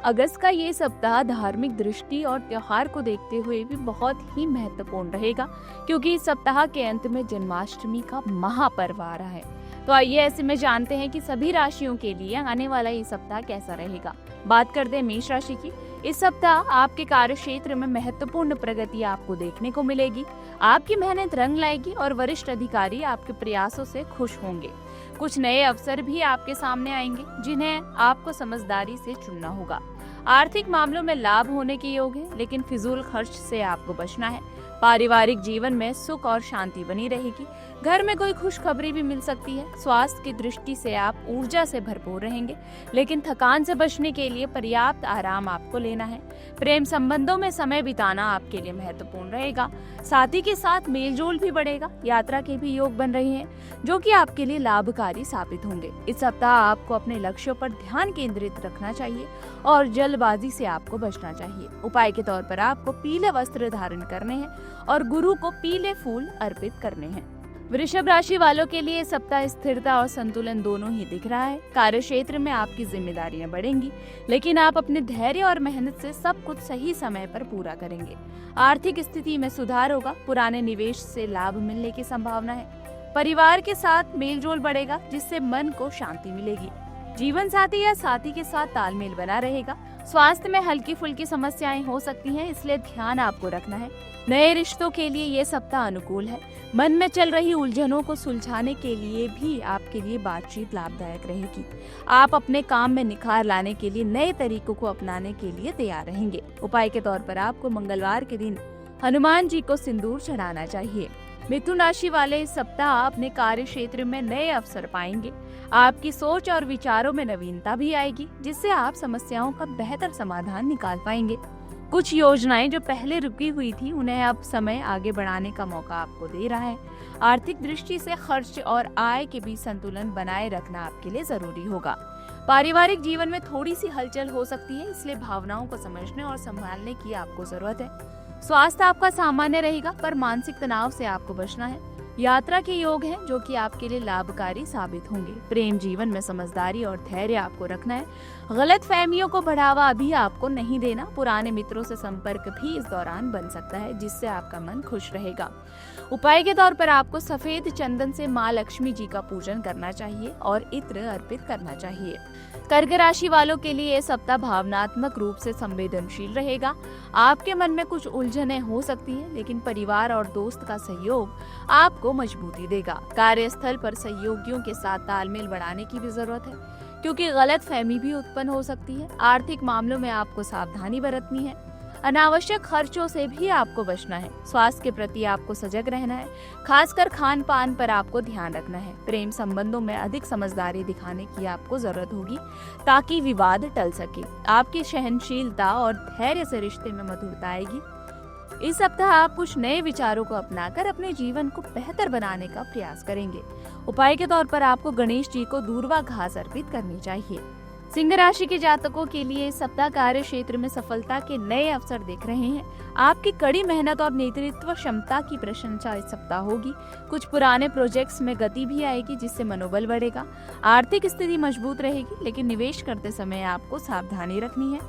अगस्त का ये सप्ताह धार्मिक दृष्टि और त्योहार को देखते हुए भी बहुत ही महत्वपूर्ण रहेगा, क्योंकि इस सप्ताह के अंत में जन्माष्टमी का महापर्व आ रहा है। तो आइए ऐसे में जानते हैं कि सभी राशियों के लिए आने वाला ये सप्ताह कैसा रहेगा। बात करते हैं मेष राशि की। इस सप्ताह आपके कार्य क्षेत्र में महत्वपूर्ण प्रगति आपको देखने को मिलेगी। आपकी मेहनत रंग लाएगी और वरिष्ठ अधिकारी आपके प्रयासों से खुश होंगे। कुछ नए अवसर भी आपके सामने आएंगे, जिन्हें आपको समझदारी से चुनना होगा। आर्थिक मामलों में लाभ होने के योग है, लेकिन फिजूल खर्च से आपको बचना है। पारिवारिक जीवन में सुख और शांति बनी रहेगी। घर में कोई खुशखबरी भी मिल सकती है। स्वास्थ्य की दृष्टि से आप ऊर्जा से भरपूर रहेंगे, लेकिन थकान से बचने के लिए पर्याप्त आराम आपको लेना है। प्रेम संबंधों में समय बिताना आपके लिए महत्वपूर्ण रहेगा। साथी के साथ मेलजोल भी बढ़ेगा। यात्रा के भी योग बन रहे हैं, जो कि आपके लिए लाभकारी साबित होंगे। इस सप्ताह आपको अपने लक्ष्यों पर ध्यान केंद्रित रखना चाहिए और जल्दबाजी से आपको बचना चाहिए। उपाय के तौर पर आपको पीले वस्त्र धारण करने हैं और गुरु को पीले फूल अर्पित करने हैं। वृषभ राशि वालों के लिए सप्ताह स्थिरता और संतुलन दोनों ही दिख रहा है। कार्य क्षेत्र में आपकी जिम्मेदारियां बढ़ेंगी, लेकिन आप अपने धैर्य और मेहनत से सब कुछ सही समय पर पूरा करेंगे। आर्थिक स्थिति में सुधार होगा। पुराने निवेश से लाभ मिलने की संभावना है। परिवार के साथ मेलजोल बढ़ेगा, जिससे मन को शांति मिलेगी। जीवन साथी या साथी के साथ तालमेल बना रहेगा। स्वास्थ्य में हल्की फुल्की समस्याएं हो सकती हैं, इसलिए ध्यान आपको रखना है। नए रिश्तों के लिए ये सप्ताह अनुकूल है। मन में चल रही उलझनों को सुलझाने के लिए भी आपके लिए बातचीत लाभदायक रहेगी। आप अपने काम में निखार लाने के लिए नए तरीकों को अपनाने के लिए तैयार रहेंगे। उपाय के तौर पर आपको मंगलवार के दिन हनुमान जी को सिंदूर चढ़ाना चाहिए। मिथुन राशि वाले इस सप्ताह अपने कार्य क्षेत्र में नए अवसर पाएंगे। आपकी सोच और विचारों में नवीनता भी आएगी, जिससे आप समस्याओं का बेहतर समाधान निकाल पाएंगे। कुछ योजनाएं जो पहले रुकी हुई थी, उन्हें अब समय आगे बढ़ाने का मौका आपको दे रहा है। आर्थिक दृष्टि से खर्च और आय के बीच संतुलन बनाए रखना आपके लिए जरूरी होगा। पारिवारिक जीवन में थोड़ी सी हलचल हो सकती है, इसलिए भावनाओं को समझने और संभालने की आपको जरूरत है। स्वास्थ्य आपका सामान्य रहेगा, पर मानसिक तनाव से आपको बचना है। यात्रा के योग हैं, जो कि आपके लिए लाभकारी साबित होंगे। प्रेम जीवन में समझदारी और धैर्य आपको रखना है। गलत फहमियों को बढ़ावा अभी आपको नहीं देना। पुराने मित्रों से संपर्क भी इस दौरान बन सकता है, जिससे आपका मन खुश रहेगा। उपाय के तौर पर आपको सफेद चंदन से माँ लक्ष्मी जी का पूजन करना चाहिए और इत्र अर्पित करना चाहिए। कर्क राशि वालों के लिए ये सप्ताह भावनात्मक रूप से संवेदनशील रहेगा। आपके मन में कुछ उलझनें हो सकती हैं, लेकिन परिवार और दोस्त का सहयोग आपको मजबूती देगा। कार्यस्थल पर सहयोगियों के साथ तालमेल बढ़ाने की भी जरूरत है, क्योंकि गलत फहमी भी उत्पन्न हो सकती है। आर्थिक मामलों में आपको सावधानी बरतनी है। अनावश्यक खर्चों से भी आपको बचना है। स्वास्थ्य के प्रति आपको सजग रहना है, खासकर खान पान पर आपको ध्यान रखना है। प्रेम संबंधों में अधिक समझदारी दिखाने की आपको जरूरत होगी, ताकि विवाद टल सके। आपकी सहनशीलता और धैर्य से रिश्ते में मधुरता आएगी। इस सप्ताह आप कुछ नए विचारों को अपनाकर अपने जीवन को बेहतर बनाने का प्रयास करेंगे। उपाय के तौर पर आपको गणेश जी को दूर्वा घास अर्पित करनी चाहिए। सिंह राशि के जातकों के लिए इस सप्ताह कार्य क्षेत्र में सफलता के नए अवसर दिख रहे हैं। आपकी कड़ी मेहनत और नेतृत्व क्षमता की प्रशंसा इस सप्ताह होगी। कुछ पुराने प्रोजेक्ट्स में गति भी आएगी, जिससे मनोबल बढ़ेगा। आर्थिक स्थिति मजबूत रहेगी, लेकिन निवेश करते समय आपको सावधानी रखनी है।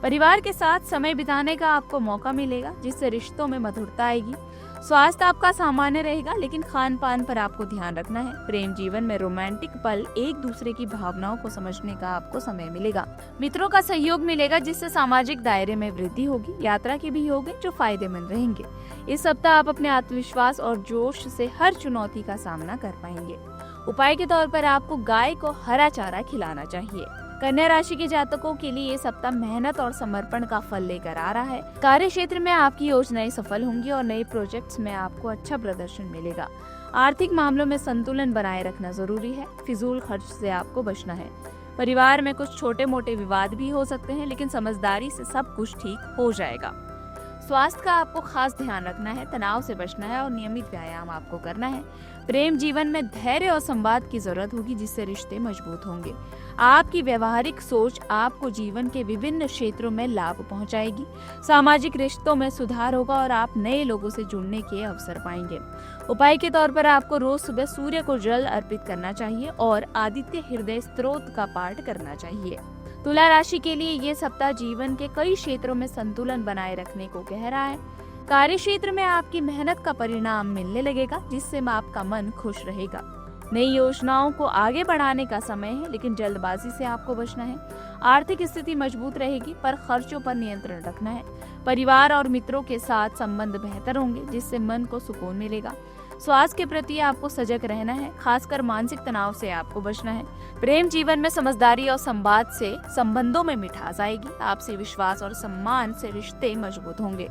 परिवार के साथ समय बिताने का आपको मौका मिलेगा, जिससे रिश्तों में मधुरता आएगी। स्वास्थ्य आपका सामान्य रहेगा, लेकिन खान पान पर आपको ध्यान रखना है। प्रेम जीवन में रोमांटिक पल, एक दूसरे की भावनाओं को समझने का आपको समय मिलेगा। मित्रों का सहयोग मिलेगा, जिससे सामाजिक दायरे में वृद्धि होगी। यात्रा के भी योग हैं, जो फायदेमंद रहेंगे। इस सप्ताह आप अपने आत्मविश्वास और जोश से हर चुनौती का सामना कर पाएंगे। उपाय के तौर पर आपको गाय को हरा चारा खिलाना चाहिए। कन्या राशि के जातकों के लिए ये सप्ताह मेहनत और समर्पण का फल लेकर आ रहा है। कार्य क्षेत्र में आपकी योजनाएं सफल होंगी और नए प्रोजेक्ट्स में आपको अच्छा प्रदर्शन मिलेगा। आर्थिक मामलों में संतुलन बनाए रखना जरूरी है। फिजूल खर्च से आपको बचना है। परिवार में कुछ छोटे मोटे विवाद भी हो सकते हैं, लेकिन समझदारी से सब कुछ ठीक हो जाएगा। स्वास्थ्य का आपको खास ध्यान रखना है। तनाव से बचना है और नियमित व्यायाम आपको करना है। प्रेम जीवन में धैर्य और संवाद की जरूरत होगी, जिससे रिश्ते मजबूत होंगे। आपकी व्यवहारिक सोच आपको जीवन के विभिन्न क्षेत्रों में लाभ पहुंचाएगी। सामाजिक रिश्तों में सुधार होगा और आप नए लोगों से जुड़ने के अवसर पाएंगे। उपाय के तौर पर आपको रोज सुबह सूर्य को जल अर्पित करना चाहिए और आदित्य हृदय स्तोत्र का पाठ करना चाहिए। तुला राशि के लिए ये सप्ताह जीवन के कई क्षेत्रों में संतुलन बनाए रखने को कह रहा है। कार्य क्षेत्र में आपकी मेहनत का परिणाम मिलने लगेगा, जिससे आपका मन खुश रहेगा। नई योजनाओं को आगे बढ़ाने का समय है, लेकिन जल्दबाजी से आपको बचना है। आर्थिक स्थिति मजबूत रहेगी, पर खर्चों पर नियंत्रण रखना है। परिवार और मित्रों के साथ संबंध बेहतर होंगे, जिससे मन को सुकून मिलेगा। स्वास्थ्य के प्रति आपको सजग रहना है, खासकर मानसिक तनाव से आपको बचना है। प्रेम जीवन में समझदारी और संवाद से संबंधों में मिठास आएगी। आपसी विश्वास और सम्मान से रिश्ते मजबूत होंगे।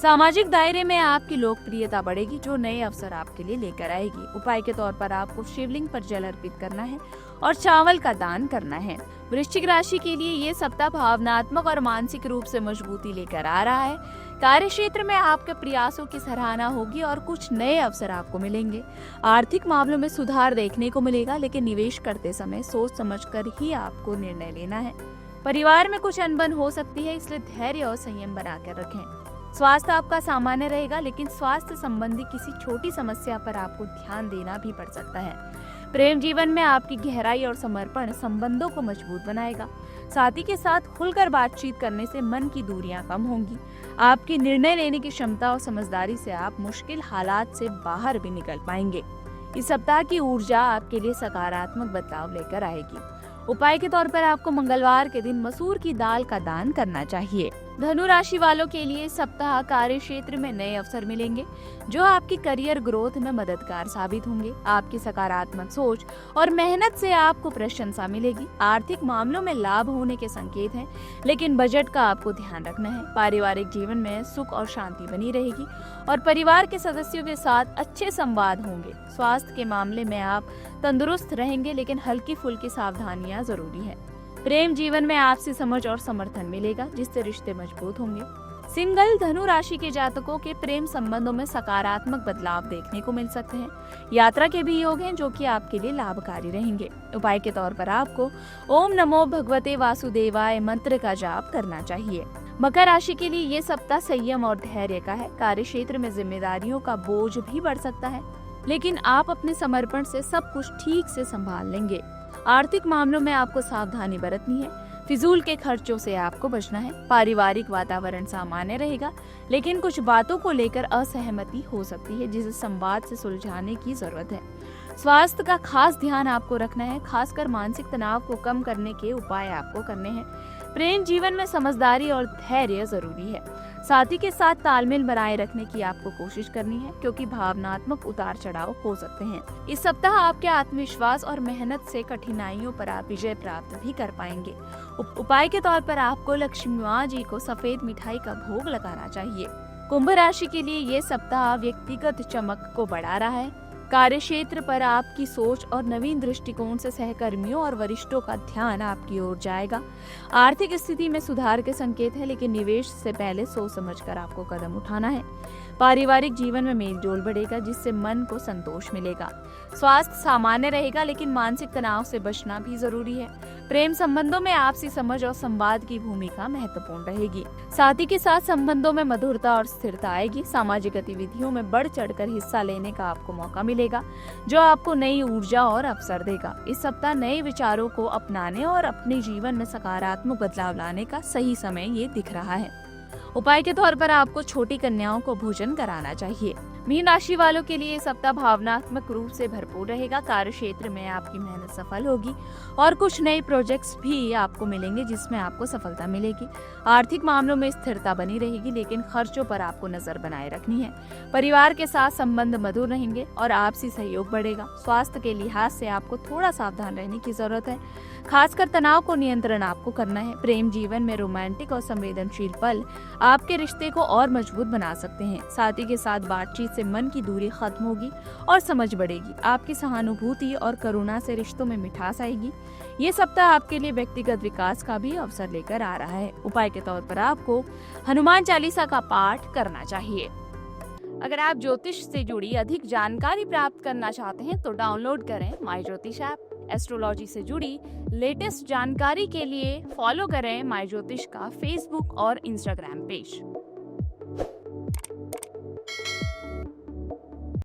सामाजिक दायरे में आपकी लोकप्रियता बढ़ेगी, जो नए अवसर आपके लिए लेकर आएगी। उपाय के तौर पर आपको शिवलिंग पर जल अर्पित करना है और चावल का दान करना है। वृश्चिक राशि के लिए ये सप्ताह भावनात्मक और मानसिक रूप से मजबूती लेकर आ रहा है। कार्य क्षेत्र में आपके प्रयासों की सराहना होगी और कुछ नए अवसर आपको मिलेंगे। आर्थिक मामलों में सुधार देखने को मिलेगा, लेकिन निवेश करते समय सोच समझकर ही आपको निर्णय लेना है। परिवार में कुछ अनबन हो सकती है, इसलिए धैर्य और संयम बनाकर रखें। स्वास्थ्य आपका सामान्य रहेगा, लेकिन स्वास्थ्य संबंधी किसी छोटी समस्या पर आपको ध्यान देना भी पड़ सकता है। प्रेम जीवन में आपकी गहराई और समर्पण संबंधों को मजबूत बनाएगा। साथी के साथ खुलकर बातचीत करने से मन की दूरियां कम होंगी। आपकी निर्णय लेने की क्षमता और समझदारी से आप मुश्किल हालात से बाहर भी निकल पाएंगे। इस सप्ताह की ऊर्जा आपके लिए सकारात्मक बदलाव लेकर आएगी। उपाय के तौर पर आपको मंगलवार के दिन मसूर की दाल का दान करना चाहिए। धनु राशि वालों के लिए सप्ताह कार्य क्षेत्र में नए अवसर मिलेंगे, जो आपकी करियर ग्रोथ में मददगार साबित होंगे। आपकी सकारात्मक सोच और मेहनत से आपको प्रशंसा मिलेगी। आर्थिक मामलों में लाभ होने के संकेत हैं, लेकिन बजट का आपको ध्यान रखना है। पारिवारिक जीवन में सुख और शांति बनी रहेगी और परिवार के सदस्यों के साथ अच्छे संवाद होंगे। स्वास्थ्य के मामले में आप तंदुरुस्त रहेंगे, लेकिन हल्की फुल्की सावधानियां जरूरी है। प्रेम जीवन में आपसी समझ और समर्थन मिलेगा, जिससे रिश्ते मजबूत होंगे। सिंगल धनु राशि के जातकों के प्रेम संबंधों में सकारात्मक बदलाव देखने को मिल सकते हैं। यात्रा के भी योग हैं, जो कि आपके लिए लाभकारी रहेंगे। उपाय के तौर पर आपको ओम नमो भगवते वासुदेवाय मंत्र का जाप करना चाहिए। मकर राशि के लिए ये सप्ताह संयम और धैर्य का है। कार्य क्षेत्र में जिम्मेदारियों का बोझ भी बढ़ सकता है, लेकिन आप अपने समर्पण से सब कुछ ठीक से संभाल लेंगे। आर्थिक मामलों में आपको सावधानी बरतनी है। फिजूल के खर्चों से आपको बचना है। पारिवारिक वातावरण सामान्य रहेगा, लेकिन कुछ बातों को लेकर असहमति हो सकती है, जिसे संवाद से सुलझाने की जरूरत है। स्वास्थ्य का खास ध्यान आपको रखना है, खासकर मानसिक तनाव को कम करने के उपाय आपको करने हैं। प्रेम जीवन में समझदारी और धैर्य जरूरी है। साथी के साथ तालमेल बनाए रखने की आपको कोशिश करनी है, क्योंकि भावनात्मक उतार चढ़ाव हो सकते हैं। इस सप्ताह आपके आत्मविश्वास और मेहनत से कठिनाइयों पर आप विजय प्राप्त भी कर पाएंगे। उपाय के तौर पर आपको लक्ष्मी माँ जी को सफेद मिठाई का भोग लगाना चाहिए। कुंभ राशि के लिए ये सप्ताह व्यक्तिगत चमक को बढ़ा रहा है। कार्य क्षेत्र पर आपकी सोच और नवीन दृष्टिकोण से सहकर्मियों और वरिष्ठों का ध्यान आपकी ओर जाएगा। आर्थिक स्थिति में सुधार के संकेत है, लेकिन निवेश से पहले सोच समझकर आपको कदम उठाना है। पारिवारिक जीवन में मेलजोल बढ़ेगा, जिससे मन को संतोष मिलेगा। स्वास्थ्य सामान्य रहेगा, लेकिन मानसिक तनाव से बचना भी जरूरी है। प्रेम संबंधों में आपसी समझ और संवाद की भूमिका महत्वपूर्ण रहेगी। साथी के साथ संबंधों में मधुरता और स्थिरता आएगी। सामाजिक गतिविधियों में बढ़ चढ़कर हिस्सा लेने का आपको मौका मिलेगा, जो आपको नई ऊर्जा और अवसर देगा। इस सप्ताह नए विचारों को अपनाने और अपने जीवन में सकारात्मक बदलाव लाने का सही समय ये दिख रहा है। उपाय के तौर पर आपको छोटी कन्याओं को भोजन कराना चाहिए। मीन राशि वालों के लिए सप्ताह भावनात्मक रूप से भरपूर रहेगा। कार्य क्षेत्र में आपकी मेहनत सफल होगी और कुछ नए प्रोजेक्ट्स भी आपको मिलेंगे, जिसमें आपको सफलता मिलेगी। आर्थिक मामलों में स्थिरता बनी रहेगी, लेकिन खर्चों पर आपको नजर बनाए रखनी है। परिवार के साथ संबंध मधुर रहेंगे और आपसी सहयोग बढ़ेगा। स्वास्थ्य के लिहाज से आपको थोड़ा सावधान रहने की जरूरत है, खासकर तनाव को नियंत्रण आपको करना है। प्रेम जीवन में रोमांटिक और संवेदनशील पल आपके रिश्ते को और मजबूत बना सकते हैं। साथी के साथ बातचीत से मन की दूरी खत्म होगी और समझ बढ़ेगी। आपकी सहानुभूति और करुणा से रिश्तों में मिठास आएगी। ये सप्ताह आपके लिए व्यक्तिगत विकास का भी अवसर लेकर आ रहा है। उपाय के तौर पर आपको हनुमान चालीसा का पाठ करना चाहिए। अगर आप ज्योतिष से जुड़ी अधिक जानकारी प्राप्त करना चाहते हैं, तो डाउनलोड करें माई ज्योतिष ऐप। एस्ट्रोलॉजी से जुड़ी लेटेस्ट जानकारी के लिए फॉलो करें माई ज्योतिष का फेसबुक और इंस्टाग्राम पेज।